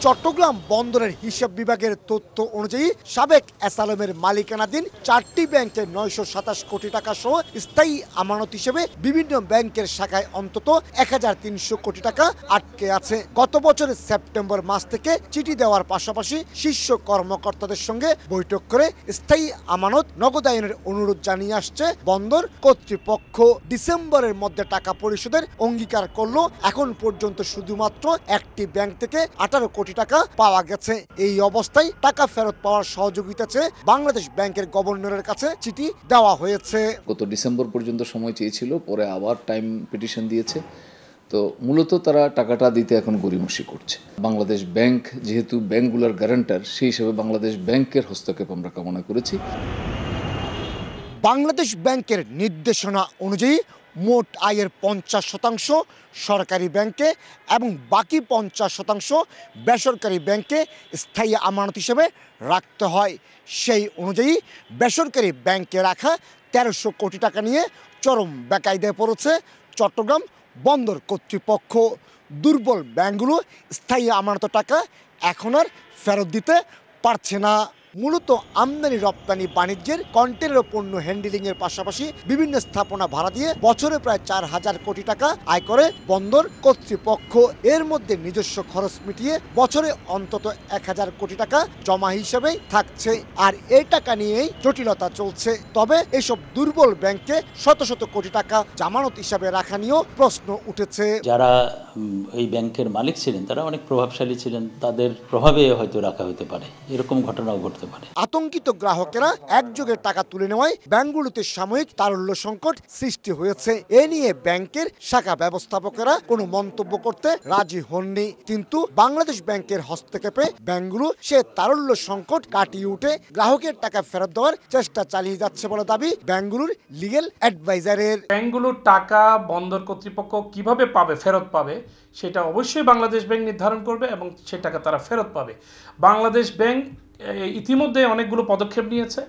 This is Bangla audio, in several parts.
চট্টগ্রাম বন্দরের হিসাব বিভাগের তথ্য অনুযায়ী সাবেক অ্যাসালমের মালিকানাধীন 4টি ব্যাংকে 927 কোটি টাকা সহ স্থায়ী আমানত হিসেবে বিভিন্ন ব্যাংকের শাখায় অন্তত 1300 কোটি টাকা আটকে আছে। গত বছরের সেপ্টেম্বর মাস থেকে চিঠি দেওয়ার পাশাপাশি শীর্ষ কর্মকর্তাদের সঙ্গে বৈঠক করে স্থায়ী আমানত নগদায়নের অনুরোধ জানিয়ে আসছে বন্দর কর্তৃপক্ষ। ডিসেম্বরের মধ্যে টাকা পরিশোধের অঙ্গীকার করলো। এখন পর্যন্ত শুধুমাত্র একটি ব্যাংক থেকে 18 কোটি টাকা পাওয়া গেছে। এই অবস্থায় টাকা ফেরত পাওয়ার সহযোগিতা চেয়ে বাংলাদেশ ব্যাংকের গভর্নরের কাছে চিঠি দেওয়া হয়েছে। গত ডিসেম্বর পর্যন্ত সময় চেয়েছিল, পরে আবার টাইম পিটিশন দিয়েছে। তো মূলত তারা টাকাটা দিতে এখন গড়িমসি করছে। বাংলাদেশ ব্যাংক যেহেতু ব্যাংকগুলোর গ্যারান্টার, সেই হিসেবে বাংলাদেশ ব্যাংকের হস্তক্ষেপ আমরা কামনা করেছি। বাংলাদেশ ব্যাংকের নির্দেশনা অনুযায়ী মোট আয়ের 50% সরকারি ব্যাংকে এবং বাকি 50% বেসরকারি ব্যাংকে স্থায়ী আমানত হিসেবে রাখতে হয়। সেই অনুযায়ী বেসরকারি ব্যাংকে রাখা 1300 কোটি টাকা নিয়ে চরম বেকায়দায় পড়েছে চট্টগ্রাম বন্দর কর্তৃপক্ষ। দুর্বল ব্যাংকগুলো স্থায়ী আমানত টাকা এখন আর ফেরত দিতে পারছে না। মূলত আমদানি রপ্তানি বাণিজ্যের কন্টেনার পণ্য হ্যান্ডেলিংয়ের পাশাপাশি বিভিন্ন স্থাপনা ভাড়া দিয়ে বছরে প্রায় 4000 কোটি টাকা আয় করে বন্দর কর্তৃপক্ষ। এর মধ্যে নিজস্ব খরচ মিটিয়ে বছরে অন্তত 1000 কোটি টাকা জমা হিসেবেই থাকছে। আর এই টাকা নিয়েই জটিলতা চলছে। তবে এসব দুর্বল ব্যাংকে শত শত কোটি টাকা জামানত হিসাবে রাখা নিয়েও প্রশ্ন উঠেছে। যারা এই ব্যাংকের মালিক ছিলেন তারা অনেক প্রভাবশালী ছিলেন, তাদের প্রভাবে হয়তো রাখা হতে পারে, এরকম ঘটনাও ঘটতে পারে। আতঙ্কিত গ্রাহকেরা একযোগে টাকা তুলে নেওয়ায় ব্যাংকগুলোতে সাময়িক তারল্য সংকট সৃষ্টি হয়েছে। এ নিয়ে ব্যাংকের শাখা ব্যবস্থাপকেরা কোনো মন্তব্য করতে রাজি হননি। কিন্তু বাংলাদেশ ব্যাংকের হস্তক্ষেপে ব্যাংকগুলো সে তারল্য সংকট কাটিয়ে উঠে গ্রাহকের টাকা ফেরত দেওয়ার চেষ্টা চালিয়ে যাচ্ছে বলে দাবি ব্যাংকগুলোর লিগ্যাল অ্যাডভাইজারের। ব্যাংকগুলোর টাকা বন্দর কর্তৃপক্ষ কিভাবে ফেরত পাবে সেটা অবশ্যই বাংলাদেশ ব্যাংক নির্ধারণ করবে এবং সে টাকা তারা ফেরত পাবে। বাংলাদেশ ব্যাংক ইতিমধ্যে অনেকগুলো পদক্ষেপ নিয়েছে,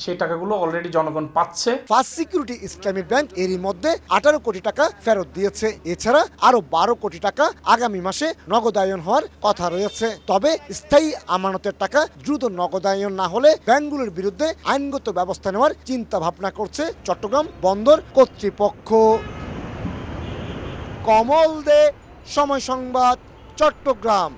সেই টাকাগুলো অলরেডি জনগণ পাচ্ছে। ফার্স্ট সিকিউরিটি ইসলামী ব্যাংক এরই মধ্যে 18 কোটি টাকা ফেরত দিয়েছে। এছাড়া আরো 12 কোটি টাকা আগামী মাসে নগদায়ন হওয়ার কথা রয়েছে। তবে স্থায়ী আমানতের টাকা দ্রুত নগদায়ন না হলে ব্যাংকগুলোর বিরুদ্ধে আইনগত ব্যবস্থা নেওয়ার চিন্তা ভাবনা করছে চট্টগ্রাম বন্দর কর্তৃপক্ষ। কমল দে, সময় সংবাদ, চট্টগ্রাম।